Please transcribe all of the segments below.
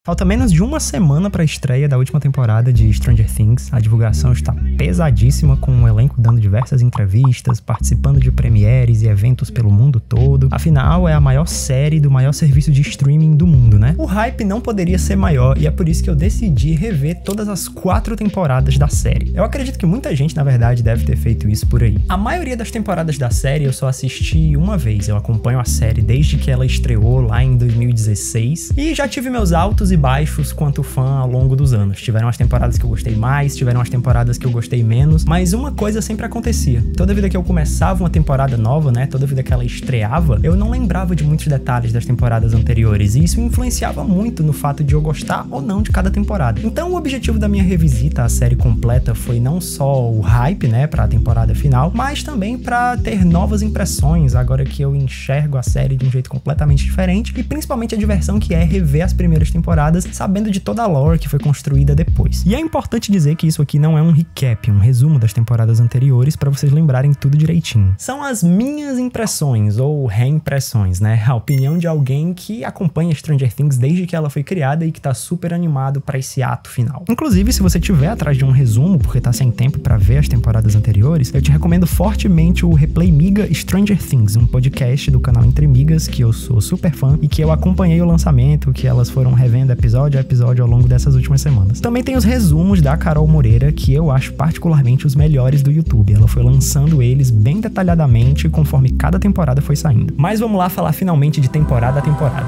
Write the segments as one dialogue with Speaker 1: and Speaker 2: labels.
Speaker 1: Falta menos de uma semana para a estreia da última temporada de Stranger Things. A divulgação está pesadíssima, com o elenco dando diversas entrevistas, participando de premieres e eventos pelo mundo todo. Afinal, é a maior série do maior serviço de streaming do mundo, né? O hype não poderia ser maior e é por isso que eu decidi rever todas as 4 temporadas da série. Eu acredito que muita gente, na verdade, deve ter feito isso por aí. A maioria das temporadas da série eu só assisti uma vez. Eu acompanho a série desde que ela estreou lá em 2016 e já tive meus altos e baixos quanto fã ao longo dos anos. Tiveram as temporadas que eu gostei mais, tiveram as temporadas que eu gostei menos, mas uma coisa sempre acontecia. Toda vida que eu começava uma temporada nova, né, toda vida que ela estreava, eu não lembrava de muitos detalhes das temporadas anteriores, e isso influenciava muito no fato de eu gostar ou não de cada temporada. Então o objetivo da minha revisita à série completa foi não só o hype, né, pra temporada final, mas também pra ter novas impressões, agora que eu enxergo a série de um jeito completamente diferente, e principalmente a diversão que é rever as primeiras temporadas sabendo de toda a lore que foi construída depois. E é importante dizer que isso aqui não é um recap, um resumo das temporadas anteriores para vocês lembrarem tudo direitinho. São as minhas impressões, ou reimpressões, né? A opinião de alguém que acompanha Stranger Things desde que ela foi criada e que tá super animado para esse ato final. Inclusive, se você tiver atrás de um resumo, porque tá sem tempo para ver as temporadas anteriores, eu te recomendo fortemente o Replay Miga Stranger Things, um podcast do canal Entre Migas, que eu sou super fã e que eu acompanhei o lançamento, que elas foram revendo episódio a episódio ao longo dessas últimas semanas. Também tem os resumos da Carol Moreira, que eu acho particularmente os melhores do YouTube. Ela foi lançando eles bem detalhadamente conforme cada temporada foi saindo. Mas vamos lá falar finalmente de temporada a temporada.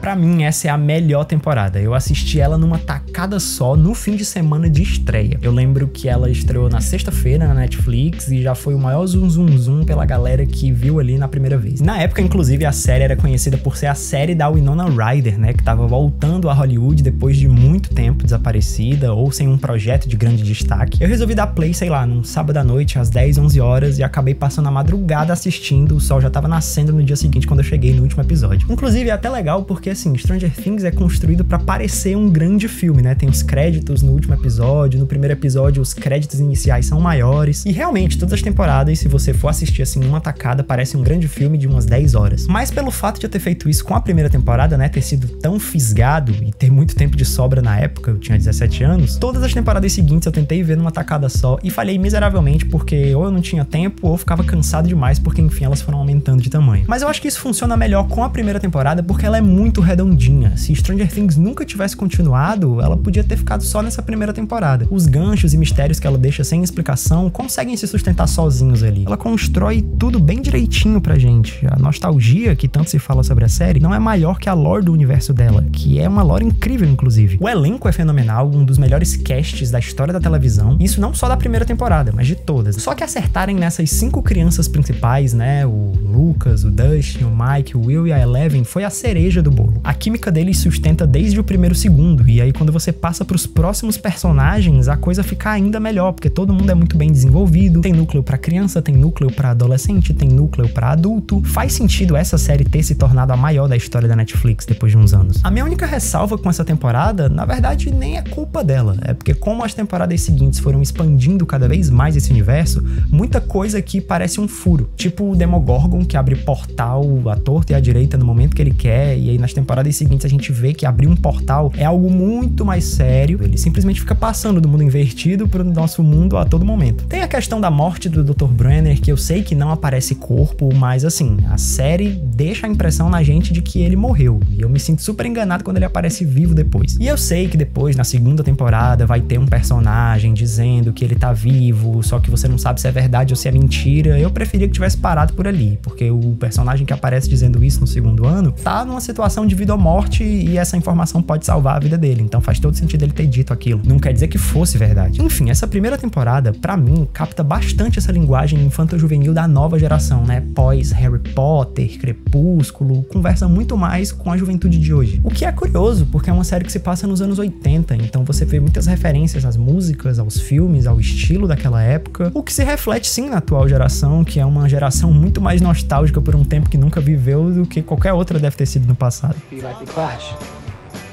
Speaker 1: Pra mim, essa é a melhor temporada. Eu assisti ela numa tacada só, no fim de semana de estreia. Eu lembro que ela estreou na sexta-feira na Netflix e já foi o maior zum pela galera que viu ali na primeira vez. Na época, inclusive, a série era conhecida por ser a série da Winona Ryder, né, que tava voltando a Hollywood depois de muito tempo desaparecida ou sem um projeto de grande destaque. Eu resolvi dar play, sei lá, num sábado à noite, às 10, 11 horas, e acabei passando a madrugada assistindo. O sol já tava nascendo no dia seguinte, quando eu cheguei no último episódio. Inclusive, é até legal porque assim, Stranger Things é construído pra parecer um grande filme, né? Tem os créditos no último episódio, no primeiro episódio os créditos iniciais são maiores, e realmente todas as temporadas, se você for assistir assim numa tacada, parece um grande filme de umas 10 horas. Mas pelo fato de eu ter feito isso com a primeira temporada, né, ter sido tão fisgado e ter muito tempo de sobra na época, eu tinha 17 anos, todas as temporadas seguintes eu tentei ver numa tacada só e falhei miseravelmente porque ou eu não tinha tempo ou ficava cansado demais porque enfim elas foram aumentando de tamanho. Mas eu acho que isso funciona melhor com a primeira temporada porque ela é muito redondinha. Se Stranger Things nunca tivesse continuado, ela podia ter ficado só nessa primeira temporada. Os ganchos e mistérios que ela deixa sem explicação conseguem se sustentar sozinhos ali. Ela constrói tudo bem direitinho pra gente. A nostalgia que tanto se fala sobre a série não é maior que a lore do universo dela, que é uma lore incrível, inclusive. O elenco é fenomenal, um dos melhores casts da história da televisão, isso não só da primeira temporada, mas de todas. Só que acertarem nessas 5 crianças principais, né, o Lucas, o Dustin, o Mike, o Will e a Eleven, foi a cereja do bolo. A química deles sustenta desde o primeiro segundo, e aí quando você passa pros próximos personagens, a coisa fica ainda melhor, porque todo mundo é muito bem desenvolvido, tem núcleo pra criança, tem núcleo pra adolescente, tem núcleo pra adulto. Faz sentido essa série ter se tornado a maior da história da Netflix depois de uns anos. A minha única ressalva com essa temporada, na verdade, nem é culpa dela, é porque como as temporadas seguintes foram expandindo cada vez mais esse universo, muita coisa aqui parece um furo, tipo o Demogorgon que abre portal à torta e à direita no momento que ele quer, e aí nas temporadas seguintes a gente vê que abrir um portal é algo muito mais sério. Ele simplesmente fica passando do mundo invertido pro nosso mundo a todo momento. Tem a questão da morte do Dr. Brenner, que eu sei que não aparece corpo, mas assim, a série deixa a impressão na gente de que ele morreu, e eu me sinto super enganado quando ele aparece vivo depois. E eu sei que depois, na segunda temporada, vai ter um personagem dizendo que ele tá vivo, só que você não sabe se é verdade ou se é mentira. Eu preferia que tivesse parado por ali, porque o personagem que aparece dizendo isso no segundo ano tá numa situação de vida ou morte e essa informação pode salvar a vida dele, então faz todo sentido ele ter dito aquilo. Não quer dizer que fosse verdade. Enfim, essa primeira temporada, pra mim, capta bastante essa linguagem infanto-juvenil da nova geração, né? Pós Harry Potter, Crepúsculo, conversa muito mais com a juventude de hoje. O que é curioso, porque é uma série que se passa nos anos 80, então você vê muitas referências às músicas, aos filmes, ao estilo daquela época, o que se reflete sim na atual geração, que é uma geração muito mais nostálgica por um tempo que nunca viveu do que qualquer outra deve ter sido no passado.
Speaker 2: You like the Clash?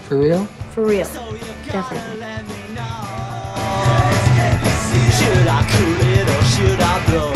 Speaker 2: For real?
Speaker 3: For real. Definitely.
Speaker 4: Should I cool it or should I blow?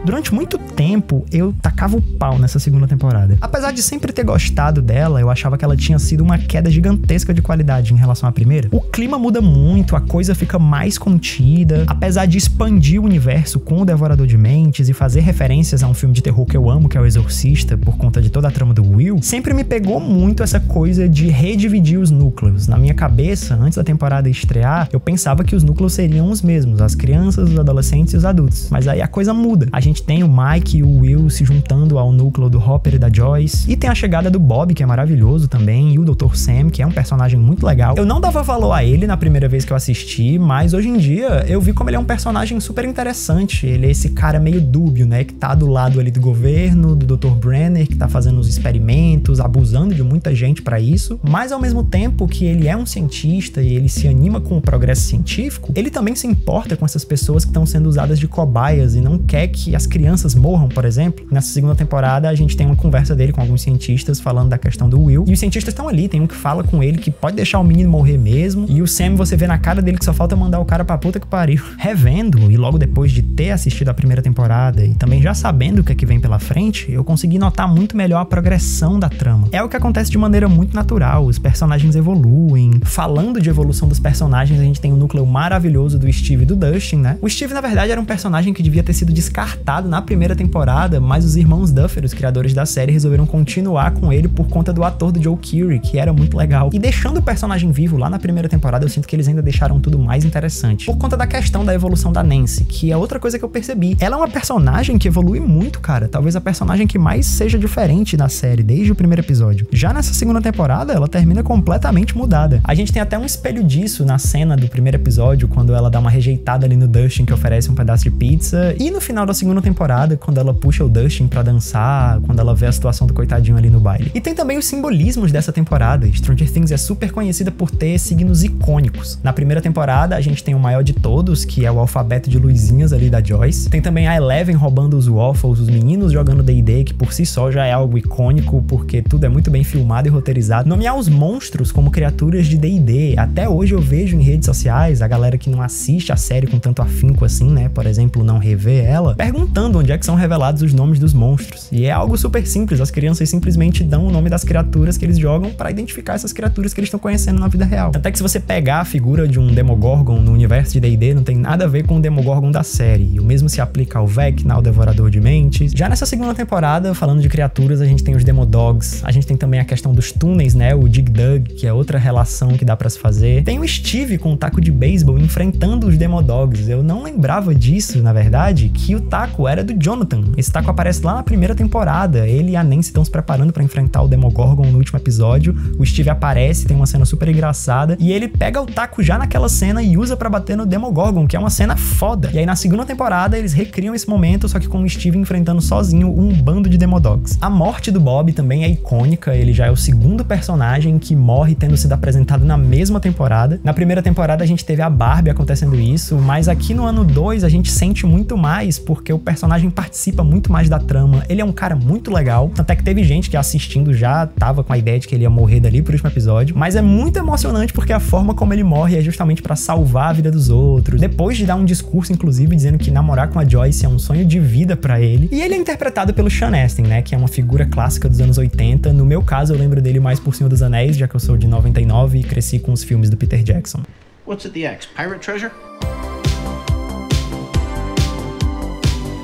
Speaker 1: Durante muito tempo, eu tacava o pau nessa segunda temporada. Apesar de sempre ter gostado dela, eu achava que ela tinha sido uma queda gigantesca de qualidade em relação à primeira. O clima muda muito, a coisa fica mais contida. Apesar de expandir o universo com o Devorador de Mentes e fazer referências a um filme de terror que eu amo, que é O Exorcista, por conta de toda a trama do Will, sempre me pegou muito essa coisa de redividir os núcleos. Na minha cabeça, antes da temporada estrear, eu pensava que os núcleos seriam os mesmos, as crianças, os adolescentes e os adultos. Mas aí a coisa muda. A gente tem o Mike e o Will se juntando ao núcleo do Hopper e da Joyce, e tem a chegada do Bob, que é maravilhoso também, e o Dr. Sam, que é um personagem muito legal. Eu não dava valor a ele na primeira vez que eu assisti, mas hoje em dia eu vi como ele é um personagem super interessante. Ele é esse cara meio dúbio, né, que tá do lado ali do governo, do Dr. Brenner, que tá fazendo os experimentos, abusando de muita gente pra isso, mas ao mesmo tempo que ele é um cientista e ele se anima com o progresso científico, ele também se importa com essas pessoas que estão sendo usadas de cobaias e não quer que as crianças morram, por exemplo. Nessa segunda temporada, a gente tem uma conversa dele com alguns cientistas falando da questão do Will, e os cientistas estão ali, tem um que fala com ele que pode deixar o menino morrer mesmo, e o Sam, você vê na cara dele que só falta mandar o cara pra puta que pariu. Revendo, e logo depois de ter assistido a primeira temporada, e também já sabendo o que é que vem pela frente, eu consegui notar muito melhor a progressão da trama. É o que acontece de maneira muito natural, os personagens evoluem. Falando de evolução dos personagens, a gente tem um núcleo maravilhoso do Steve e do Dustin, né? O Steve, na verdade, era um personagem que devia ter sido descartado na primeira temporada, mas os irmãos Duffer, os criadores da série, resolveram continuar com ele por conta do ator do Joe Keery, que era muito legal. E deixando o personagem vivo lá na primeira temporada, eu sinto que eles ainda deixaram tudo mais interessante. Por conta da questão da evolução da Nancy, que é outra coisa que eu percebi. Ela é uma personagem que evolui muito, cara. Talvez a personagem que mais seja diferente da série, desde o primeiro episódio. Já nessa segunda temporada, ela termina completamente mudada. A gente tem até um espelho disso na cena do primeiro episódio, quando ela dá uma rejeitada ali no Dustin, que oferece um pedaço de pizza. E no final da segunda temporada, quando ela puxa o Dustin pra dançar, quando ela vê a situação do coitadinho ali no baile. E tem também os simbolismos dessa temporada. Stranger Things é super conhecida por ter signos icônicos. Na primeira temporada, a gente tem o maior de todos, que é o alfabeto de luzinhas ali da Joyce. Tem também a Eleven roubando os waffles, os meninos jogando D&D, que por si só já é algo icônico, porque tudo é muito bem filmado e roteirizado. Nomear os monstros como criaturas de D&D. Até hoje eu vejo em redes sociais a galera que não assiste a série com tanto afinco assim, né? Por exemplo, não revê ela, perguntando onde é que são revelados os nomes dos monstros. E é algo super simples, as crianças simplesmente dão o nome das criaturas que eles jogam pra identificar essas criaturas que eles estão conhecendo na vida real. Até que se você pegar a figura de um Demogorgon no universo de D&D, não tem nada a ver com o Demogorgon da série. E o mesmo se aplica ao Vecna, ao Devorador de Mentes. Já nessa segunda temporada, falando de criaturas, a gente tem os Demodogs, a gente tem também a questão dos túneis, né? O Dig Dug, que é outra relação que dá pra se fazer. Tem o Steve com o taco de beisebol enfrentando os Demodogs. Eu não lembrava disso, na verdade, que o taco era do Jonathan. Esse taco aparece lá na primeira temporada. Ele e a Nancy estão se preparando pra enfrentar o Demogorgon no último episódio. O Steve aparece, tem uma cena super engraçada, e ele pega o taco já naquela cena e usa pra bater no Demogorgon, que é uma cena foda. E aí na segunda temporada eles recriam esse momento, só que com o Steve enfrentando sozinho um bando de Demodogs. A morte do Bob também é icônica, ele já é o segundo personagem que morre tendo sido apresentado na mesma temporada. Na primeira temporada a gente teve a Barbie acontecendo isso, mas aqui no ano 2 a gente sente muito mais, porque o personagem participa muito mais da trama. Ele é um cara muito legal, até que teve gente que assistindo já tava com a ideia de que ele ia morrer dali pro último episódio, mas é muito emocionante porque a forma como ele morre é justamente pra salvar a vida dos outros, depois de dar um discurso inclusive dizendo que namorar com a Joyce é um sonho de vida pra ele. E ele é interpretado pelo Sean Astin, né, que é uma figura clássica dos anos 80. No meu caso eu lembro dele mais por Senhor dos Anéis, já que eu sou de 99 e cresci com os filmes do Peter Jackson.
Speaker 5: What's at the X? Pirate treasure?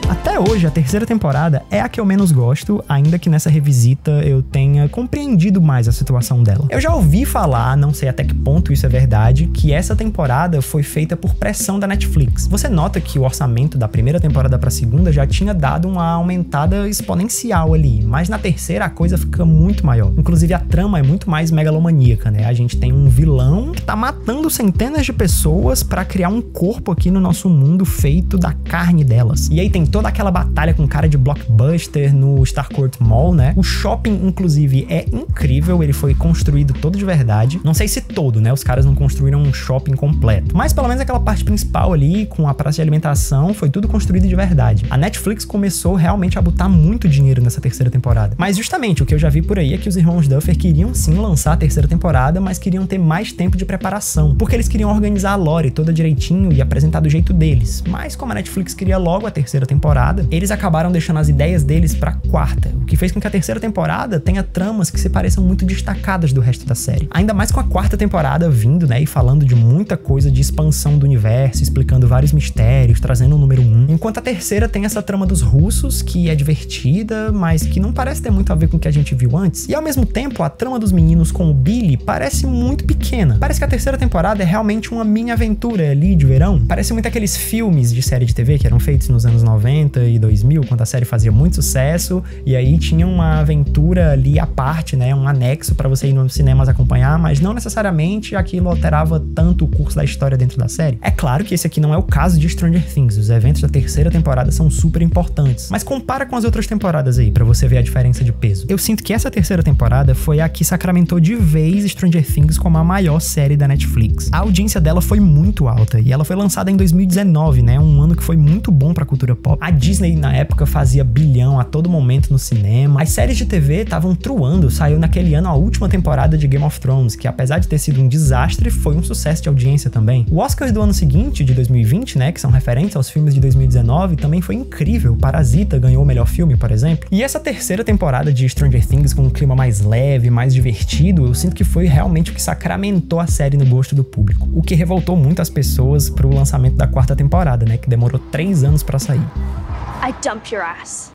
Speaker 1: Até hoje, a terceira temporada é a que eu menos gosto, ainda que nessa revisita eu tenha compreendido mais a situação dela. Eu já ouvi falar, não sei até que ponto isso é verdade, que essa temporada foi feita por pressão da Netflix. Você nota que o orçamento da primeira temporada pra segunda já tinha dado uma aumentada exponencial ali, mas na terceira a coisa fica muito maior. Inclusive a trama é muito mais megalomaníaca, né? A gente tem um vilão que tá matando centenas de pessoas pra criar um corpo aqui no nosso mundo feito da carne delas. E aí tem toda aquela batalha com cara de blockbuster no Starcourt Mall, né? O shopping, inclusive, é incrível, ele foi construído todo de verdade. Não sei se todo, né? Os caras não construíram um shopping completo, mas pelo menos aquela parte principal ali, com a praça de alimentação, foi tudo construído de verdade. A Netflix começou realmente a botar muito dinheiro nessa terceira temporada. Mas justamente, o que eu já vi por aí é que os irmãos Duffer queriam sim lançar a terceira temporada, mas queriam ter mais tempo de preparação, porque eles queriam organizar a lore toda direitinho e apresentar do jeito deles. Mas como a Netflix queria logo a terceira temporada, temporada, eles acabaram deixando as ideias deles pra quarta, o que fez com que a terceira temporada tenha tramas que se pareçam muito destacadas do resto da série. Ainda mais com a quarta temporada vindo, né, e falando de muita coisa de expansão do universo, explicando vários mistérios, trazendo o número 1. Enquanto a terceira tem essa trama dos russos, que é divertida, mas que não parece ter muito a ver com o que a gente viu antes. E ao mesmo tempo, a trama dos meninos com o Billy parece muito pequena. Parece que a terceira temporada é realmente uma mini aventura ali de verão. Parece muito aqueles filmes de série de TV que eram feitos nos anos 90 e 2000, quando a série fazia muito sucesso, e aí tinha uma aventura ali à parte, né, um anexo pra você ir nos cinemas acompanhar, mas não necessariamente aquilo alterava tanto o curso da história dentro da série. É claro que esse aqui não é o caso de Stranger Things, os eventos da terceira temporada são super importantes, mas compara com as outras temporadas aí, pra você ver a diferença de peso. Eu sinto que essa terceira temporada foi a que sacramentou de vez Stranger Things como a maior série da Netflix. A audiência dela foi muito alta, e ela foi lançada em 2019, né, um ano que foi muito bom pra cultura pop. A Disney na época fazia bilhão a todo momento no cinema, as séries de TV estavam truando, saiu naquele ano a última temporada de Game of Thrones, que apesar de ter sido um desastre, foi um sucesso de audiência também. O Oscar do ano seguinte, de 2020, né, que são referentes aos filmes de 2019, também foi incrível. Parasita ganhou o melhor filme, por exemplo. E essa terceira temporada de Stranger Things com um clima mais leve, mais divertido, eu sinto que foi realmente o que sacramentou a série no gosto do público. O que revoltou muito as pessoas pro lançamento da quarta temporada, né, que demorou 3 anos pra sair.
Speaker 3: I dump your ass.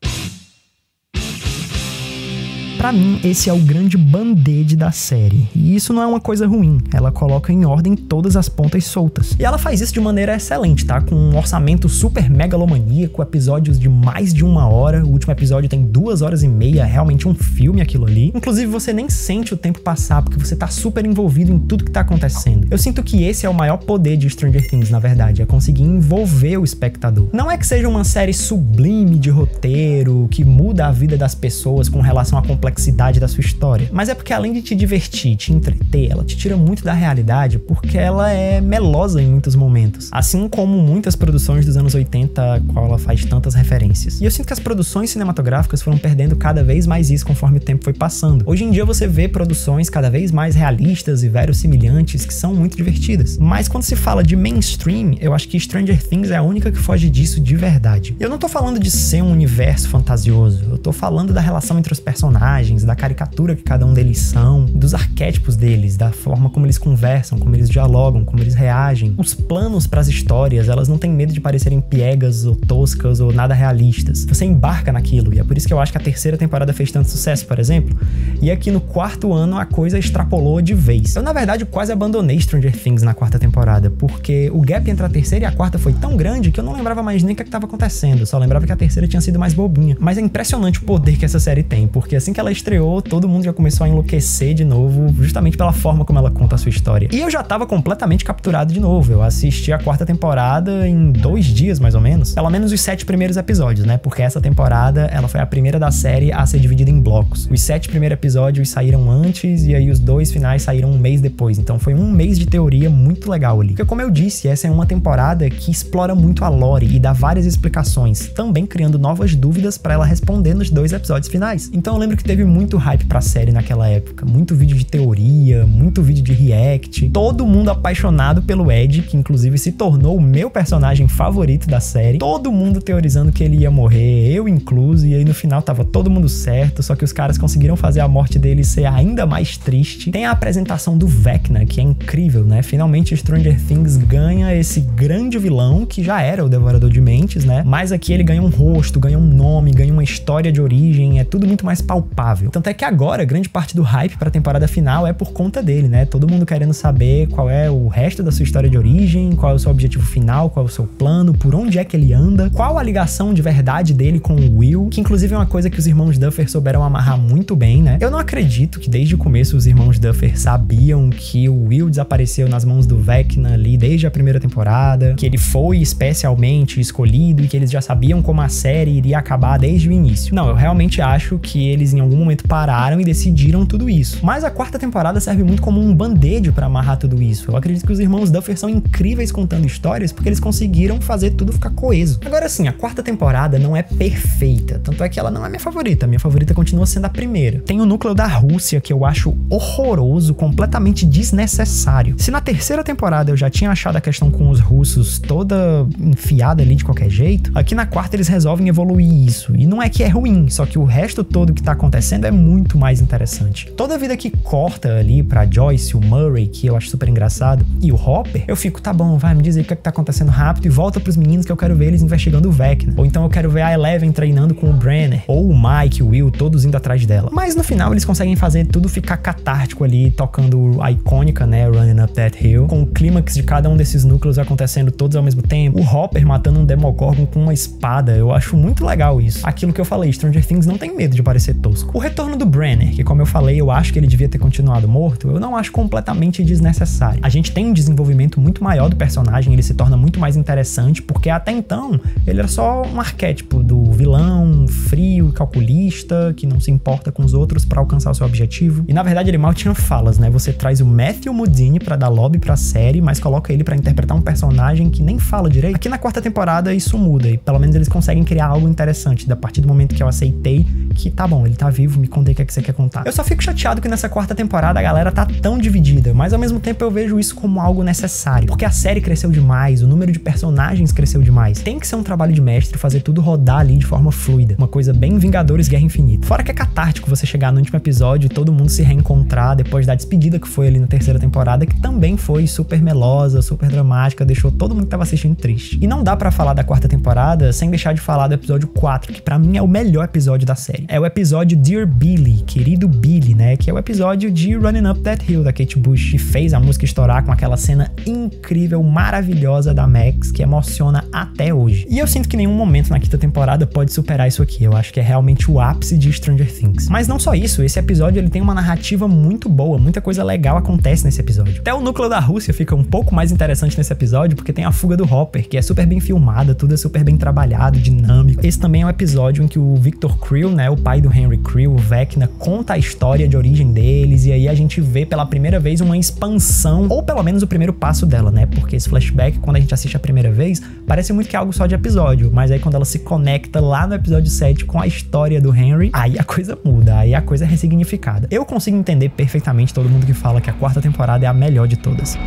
Speaker 1: Pra mim, esse é o grande band-aid da série. E isso não é uma coisa ruim. Ela coloca em ordem todas as pontas soltas. E ela faz isso de maneira excelente, tá? Com um orçamento super megalomaníaco, episódios de mais de 1 hora. O último episódio tem 2 horas e meia, é realmente um filme aquilo ali. Inclusive, você nem sente o tempo passar, porque você tá super envolvido em tudo que tá acontecendo. Eu sinto que esse é o maior poder de Stranger Things, na verdade, é conseguir envolver o espectador. Não é que seja uma série sublime de roteiro, que muda a vida das pessoas com relação à complexidade da sua história, mas é porque além de te divertir, te entreter, ela te tira muito da realidade porque ela é melosa em muitos momentos, assim como muitas produções dos anos 80 a qual ela faz tantas referências. E eu sinto que as produções cinematográficas foram perdendo cada vez mais isso conforme o tempo foi passando. Hoje em dia você vê produções cada vez mais realistas e verossimilhantes que são muito divertidas, mas quando se fala de mainstream, eu acho que Stranger Things é a única que foge disso de verdade. Eu não tô falando de ser um universo fantasioso, eu tô falando da relação entre os personagens, da caricatura que cada um deles são, dos arquétipos deles, da forma como eles conversam, como eles dialogam, como eles reagem. Os planos pras histórias, elas não têm medo de parecerem piegas ou toscas ou nada realistas. Você embarca naquilo, e é por isso que eu acho que a terceira temporada fez tanto sucesso, por exemplo. E aqui no 4º ano a coisa extrapolou de vez. Eu, na verdade, quase abandonei Stranger Things na 4ª temporada, porque o gap entre a terceira e a quarta foi tão grande que eu não lembrava mais nem o que estava acontecendo, só lembrava que a terceira tinha sido mais bobinha. Mas é impressionante o poder que essa série tem, porque assim que ela estreou, todo mundo já começou a enlouquecer de novo, justamente pela forma como ela conta a sua história. E eu já tava completamente capturado de novo. Eu assisti a 4ª temporada em 2 dias, mais ou menos. Pelo menos os 7 primeiros episódios, né? Porque essa temporada, ela foi a primeira da série a ser dividida em blocos. Os 7 primeiros episódios saíram antes, e aí os 2 finais saíram 1 mês depois. Então foi 1 mês de teoria muito legal ali. Porque como eu disse, essa é uma temporada que explora muito a lore e dá várias explicações, também criando novas dúvidas pra ela responder nos 2 episódios finais. Então eu lembro que teve muito hype pra série naquela época, muito vídeo de teoria, muito vídeo de react, todo mundo apaixonado pelo Ed, que inclusive se tornou o meu personagem favorito da série, todo mundo teorizando que ele ia morrer, eu incluso, e aí no final tava todo mundo certo, só que os caras conseguiram fazer a morte dele ser ainda mais triste. Tem a apresentação do Vecna, que é incrível, né? Finalmente Stranger Things ganha esse grande vilão, que já era o Devorador de Mentes, né? Mas aqui ele ganha um rosto, ganha um nome, ganha uma história de origem, é tudo muito mais palpável. Tanto é que agora, grande parte do hype pra temporada final é por conta dele, né? Todo mundo querendo saber qual é o resto da sua história de origem, qual é o seu objetivo final, qual é o seu plano, por onde é que ele anda, qual a ligação de verdade dele com o Will, que inclusive é uma coisa que os irmãos Duffer souberam amarrar muito bem, né? Eu não acredito que desde o começo os irmãos Duffer sabiam que o Will desapareceu nas mãos do Vecna ali desde a primeira temporada, que ele foi especialmente escolhido e que eles já sabiam como a série iria acabar desde o início. Não, eu realmente acho que eles em algum momento pararam e decidiram tudo isso. Mas a quarta temporada serve muito como um band-aid pra amarrar tudo isso. Eu acredito que os irmãos Duffer são incríveis contando histórias porque eles conseguiram fazer tudo ficar coeso. Agora sim, a quarta temporada não é perfeita, tanto é que ela não é minha favorita. Minha favorita continua sendo a primeira. Tem o núcleo da Rússia que eu acho horroroso, completamente desnecessário. Se na terceira temporada eu já tinha achado a questão com os russos toda enfiada ali de qualquer jeito, aqui na quarta eles resolvem evoluir isso. E não é que é ruim, só que o resto todo que tá acontecendo é muito mais interessante. Toda vida que corta ali pra Joyce, o Murray, que eu acho super engraçado, e o Hopper, eu fico, tá bom, vai, me diz aí o que tá acontecendo rápido e volta pros meninos que eu quero ver eles investigando o Vecna. Ou então eu quero ver a Eleven treinando com o Brenner, ou o Mike, o Will, todos indo atrás dela. Mas no final eles conseguem fazer tudo ficar catártico ali, tocando a icônica, né, Running Up That Hill, com o clímax de cada um desses núcleos acontecendo todos ao mesmo tempo. O Hopper matando um Demogorgon com uma espada, eu acho muito legal isso. Aquilo que eu falei, Stranger Things não tem medo de parecer tosco. O retorno do Brenner, que como eu falei, eu acho que ele devia ter continuado morto, eu não acho completamente desnecessário. A gente tem um desenvolvimento muito maior do personagem, ele se torna muito mais interessante, porque até então ele era só um arquétipo do vilão frio e calculista, que não se importa com os outros pra alcançar o seu objetivo. E na verdade ele mal tinha falas, né? Você traz o Matthew Modine pra dar lobby pra série, mas coloca ele pra interpretar um personagem que nem fala direito. Aqui na quarta temporada isso muda, e pelo menos eles conseguem criar algo interessante, a partir do momento que eu aceitei que tá bom, ele tá vivo, me contei o que é que você quer contar. Eu só fico chateado que nessa quarta temporada a galera tá tão dividida, mas ao mesmo tempo eu vejo isso como algo necessário, porque a série cresceu demais, o número de personagens cresceu demais. Tem que ser um trabalho de mestre fazer tudo rodar ali de forma fluida, uma coisa bem Vingadores Guerra Infinita. Fora que é catártico você chegar no último episódio e todo mundo se reencontrar depois da despedida que foi ali na terceira temporada, que também foi super melosa, super dramática, deixou todo mundo que tava assistindo triste. E não dá pra falar da quarta temporada sem deixar de falar do episódio 4, que pra mim é o melhor episódio da série. É o episódio Dear Billy, querido Billy, né? Que é o episódio de Running Up That Hill, da Kate Bush, que fez a música estourar com aquela cena incrível, maravilhosa da Max, que emociona até hoje. E eu sinto que nenhum momento na quinta temporada pode superar isso aqui. Eu acho que é realmente o ápice de Stranger Things. Mas não só isso, esse episódio ele tem uma narrativa muito boa, muita coisa legal acontece nesse episódio. Até o núcleo da Rússia fica um pouco mais interessante nesse episódio, porque tem a fuga do Hopper, que é super bem filmada, tudo é super bem trabalhado, dinâmico. Esse também é um episódio em que o Victor Creel, né, o pai do Henry Creel, o Vecna, conta a história de origem deles, e aí a gente vê pela primeira vez uma expansão, ou pelo menos o primeiro passo dela, né, porque esse flashback, quando a gente assiste a primeira vez, parece muito que é algo só de episódio, mas aí quando ela se conecta lá no episódio 7 com a história do Henry, aí a coisa muda, aí a coisa é ressignificada. Eu consigo entender perfeitamente todo mundo que fala que a quarta temporada é a melhor de todas.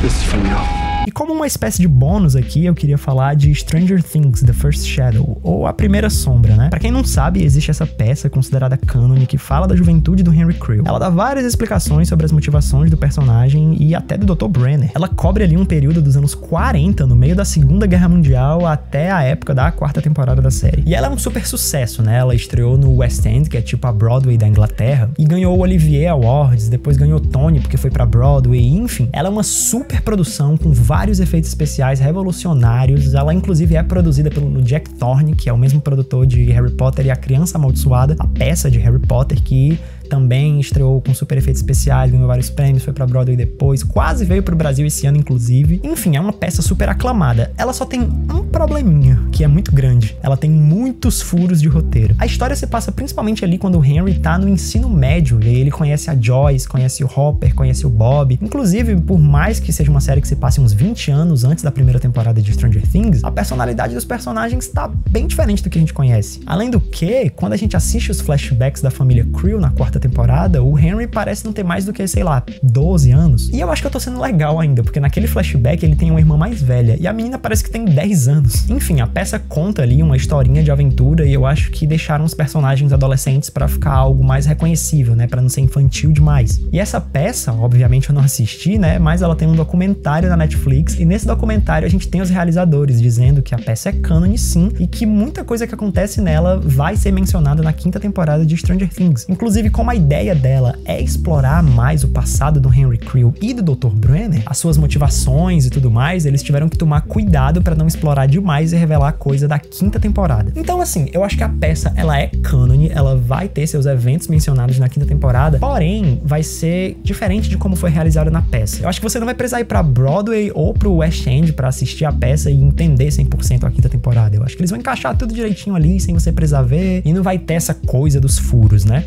Speaker 6: This is for real.
Speaker 1: E como uma espécie de bônus aqui, eu queria falar de Stranger Things, The First Shadow, ou A Primeira Sombra, né? Pra quem não sabe, existe essa peça considerada cânone que fala da juventude do Henry Creel. Ela dá várias explicações sobre as motivações do personagem e até do Dr. Brenner. Ela cobre ali um período dos anos 40, no meio da Segunda Guerra Mundial, até a época da quarta temporada da série. E ela é um super sucesso, né? Ela estreou no West End, que é tipo a Broadway da Inglaterra, e ganhou o Olivier Awards, depois ganhou Tony, porque foi pra Broadway, enfim. Ela é uma super produção com vários efeitos especiais revolucionários. Ela inclusive é produzida pelo Jack Thorne, que é o mesmo produtor de Harry Potter e a Criança Amaldiçoada, a peça de Harry Potter, que também estreou com super efeitos especiais, ganhou vários prêmios, foi pra Broadway depois, quase veio pro Brasil esse ano inclusive. Enfim, é uma peça super aclamada. Ela só tem um probleminha, que é muito grande. Ela tem muitos furos de roteiro. A história se passa principalmente ali quando o Henry tá no ensino médio, e aí ele conhece a Joyce, conhece o Hopper, conhece o Bob. Inclusive, por mais que seja uma série que se passe uns 20 anos antes da primeira temporada de Stranger Things, a personalidade dos personagens tá bem diferente do que a gente conhece. Além do que, quando a gente assiste os flashbacks da família Creel na quarta temporada, o Henry parece não ter mais do que, sei lá, 12 anos. E eu acho que eu tô sendo legal ainda, porque naquele flashback ele tem uma irmã mais velha, e a menina parece que tem 10 anos. Enfim, a peça conta ali uma historinha de aventura, e eu acho que deixaram os personagens adolescentes pra ficar algo mais reconhecível, né, pra não ser infantil demais. E essa peça, obviamente eu não assisti, né, mas ela tem um documentário na Netflix, e nesse documentário a gente tem os realizadores dizendo que a peça é cânone sim, e que muita coisa que acontece nela vai ser mencionada na quinta temporada de Stranger Things. Inclusive, como como a ideia dela é explorar mais o passado do Henry Creel e do Dr. Brenner, as suas motivações e tudo mais, eles tiveram que tomar cuidado pra não explorar demais e revelar coisa da 5ª temporada. Então assim, eu acho que a peça, ela é cânone, ela vai ter seus eventos mencionados na 5ª temporada, porém, vai ser diferente de como foi realizada na peça. Eu acho que você não vai precisar ir pra Broadway ou pro West End pra assistir a peça e entender 100% a 5ª temporada. Eu acho que eles vão encaixar tudo direitinho ali, sem você precisar ver, e não vai ter essa coisa dos furos, né?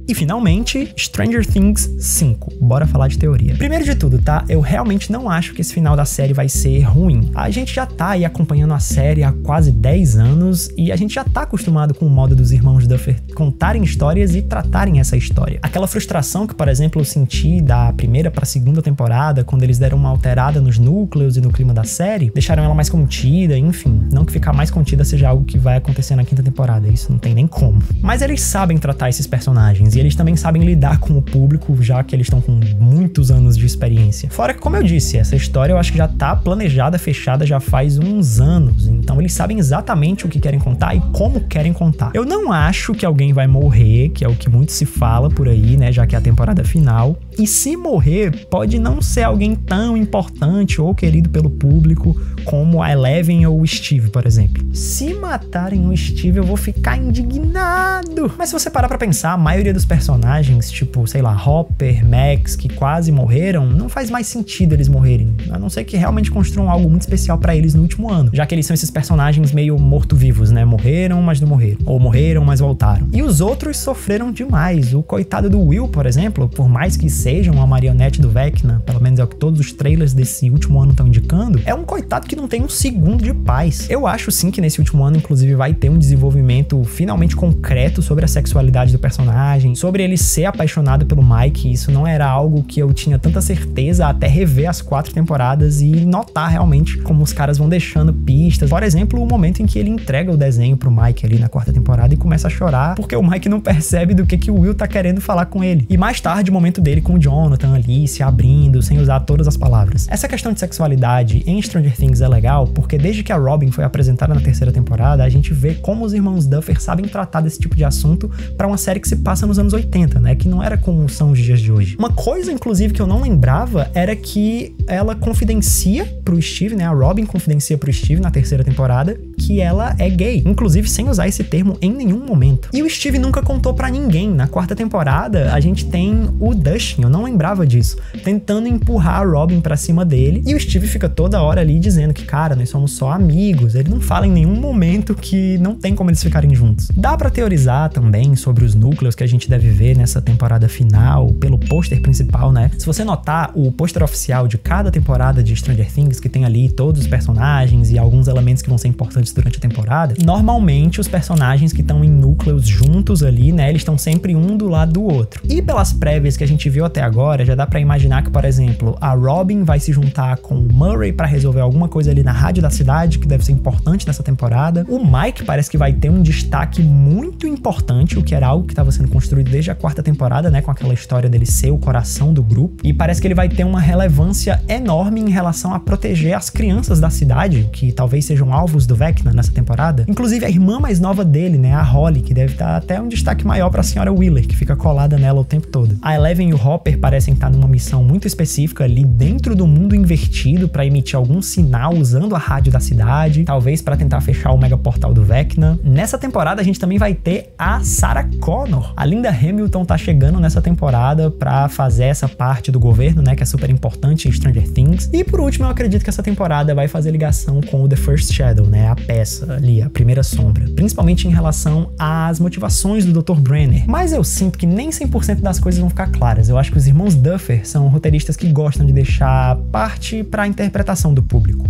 Speaker 1: E finalmente, Stranger Things 5. Bora falar de teoria. Primeiro de tudo, tá? Eu realmente não acho que esse final da série vai ser ruim. A gente já tá aí acompanhando a série há quase 10 anos e a gente já tá acostumado com o modo dos irmãos Duffer contarem histórias e tratarem essa história. Aquela frustração que, por exemplo, eu senti da 1ª pra 2ª temporada, quando eles deram uma alterada nos núcleos e no clima da série, deixaram ela mais contida, enfim. Não que ficar mais contida seja algo que vai acontecer na 5ª temporada, isso não tem nem como. Mas eles sabem tratar esses personagens. E eles também sabem lidar com o público, já que eles estão com muitos anos de experiência. Fora que, como eu disse, essa história eu acho que já tá planejada, fechada já faz uns anos. Então eles sabem exatamente o que querem contar e como querem contar. Eu não acho que alguém vai morrer, que é o que muito se fala por aí, né, já que é a temporada final. E se morrer, pode não ser alguém tão importante ou querido pelo público como a Eleven ou o Steve, por exemplo. Se matarem o Steve, eu vou ficar indignado. Mas se você parar pra pensar, a maioria dos personagens, tipo, sei lá, Hopper, Max, que quase morreram, não faz mais sentido eles morrerem, a não ser que realmente construam algo muito especial pra eles no último ano, já que eles são esses personagens meio morto-vivos, né? Morreram, mas não morreram. Ou morreram, mas voltaram. E os outros sofreram demais. O coitado do Will, por exemplo, por mais que seja uma marionete do Vecna, pelo menos é o que todos os trailers desse último ano estão indicando, é um coitado que não tem um segundo de paz. Eu acho sim que nesse último ano, inclusive, vai ter um desenvolvimento finalmente concreto sobre a sexualidade do personagem, sobre ele ser apaixonado pelo Mike. Isso não era algo que eu tinha tanta certeza até rever as 4 temporadas e notar realmente como os caras vão deixando pistas. Por exemplo, o momento em que ele entrega o desenho pro Mike ali na 4ª temporada e começa a chorar porque o Mike não percebe do que o Will tá querendo falar com ele. E mais tarde, o momento dele com o Jonathan ali se abrindo, sem usar todas as palavras. Essa questão de sexualidade em Stranger Things é legal porque desde que a Robin foi apresentada na 3ª temporada, a gente vê como os irmãos Duffer sabem tratar desse tipo de assunto pra uma série que se passa nos anos 80, né? Que não era como são os dias de hoje. Uma coisa, inclusive, que eu não lembrava era que ela confidencia pro Steve, né? A Robin confidencia pro Steve na 3ª temporada que ela é gay, inclusive sem usar esse termo em nenhum momento. E o Steve nunca contou pra ninguém. Na 4ª temporada, a gente tem o Dustin, eu não lembrava disso, tentando empurrar a Robin pra cima dele, e o Steve fica toda hora ali dizendo que, cara, nós somos só amigos. Ele não fala em nenhum momento que não tem como eles ficarem juntos. Dá pra teorizar também sobre os núcleos que a gente deve ver nessa temporada final, pelo pôster principal, né? Se você notar o pôster oficial de cada temporada de Stranger Things, que tem ali todos os personagens e alguns elementos que vão ser importantes durante a temporada, normalmente os personagens que estão em núcleos juntos ali, né, eles estão sempre um do lado do outro. E pelas prévias que a gente viu até agora, já dá pra imaginar que, por exemplo, a Robin vai se juntar com o Murray pra resolver alguma coisa ali na rádio da cidade, que deve ser importante nessa temporada. O Mike parece que vai ter um destaque muito importante, o que era algo que estava sendo construído desde a 4ª temporada, né, com aquela história dele ser o coração do grupo, e parece que ele vai ter uma relevância enorme em relação a proteger as crianças da cidade, que talvez sejam alvos do Vecna nessa temporada. Inclusive a irmã mais nova dele, né, a Holly, que deve dar até um destaque maior pra senhora Wheeler, que fica colada nela o tempo todo. A Eleven e o Hopper parecem estar numa missão muito específica ali dentro do mundo invertido pra emitir algum sinal usando a rádio da cidade, talvez pra tentar fechar o mega portal do Vecna. Nessa temporada a gente também vai ter a Sarah Connor. A Linda Hamilton tá chegando nessa temporada pra fazer essa parte do governo, né, que é super importante em Stranger Things. E por último, eu acredito que essa temporada vai fazer ligação com o The First Shadow, né, a peça ali, a primeira sombra, principalmente em relação às motivações do Dr. Brenner. Mas eu sinto que nem 100% das coisas vão ficar claras. Eu acho que os irmãos Duffer são roteiristas que gostam de deixar parte pra interpretação do público.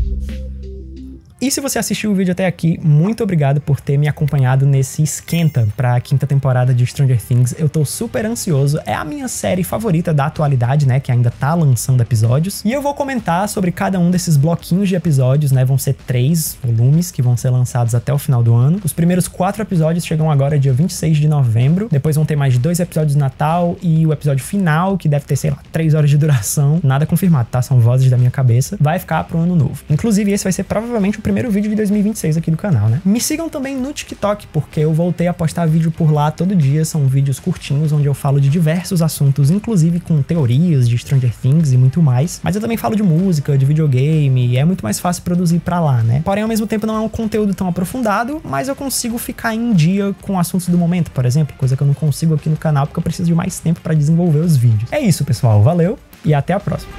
Speaker 1: E se você assistiu o vídeo até aqui, muito obrigado por ter me acompanhado nesse esquenta pra 5ª temporada de Stranger Things. Eu tô super ansioso, é a minha série favorita da atualidade, né, que ainda tá lançando episódios. E eu vou comentar sobre cada um desses bloquinhos de episódios, né, vão ser 3 volumes que vão ser lançados até o final do ano. Os primeiros 4 episódios chegam agora dia 26 de novembro, depois vão ter mais 2 episódios de Natal e o episódio final, que deve ter, sei lá, 3 horas de duração, nada confirmado, tá, são vozes da minha cabeça, vai ficar pro ano novo. Inclusive esse vai ser provavelmente o primeiro primeiro vídeo de 2026 aqui do canal, né? Me sigam também no TikTok, porque eu voltei a postar vídeo por lá todo dia. São vídeos curtinhos, onde eu falo de diversos assuntos, inclusive com teorias de Stranger Things e muito mais. Mas eu também falo de música, de videogame, e é muito mais fácil produzir pra lá, né? Porém, ao mesmo tempo, não é um conteúdo tão aprofundado, mas eu consigo ficar em dia com assuntos do momento, por exemplo, coisa que eu não consigo aqui no canal, porque eu preciso de mais tempo pra desenvolver os vídeos. É isso, pessoal. Valeu e até a próxima.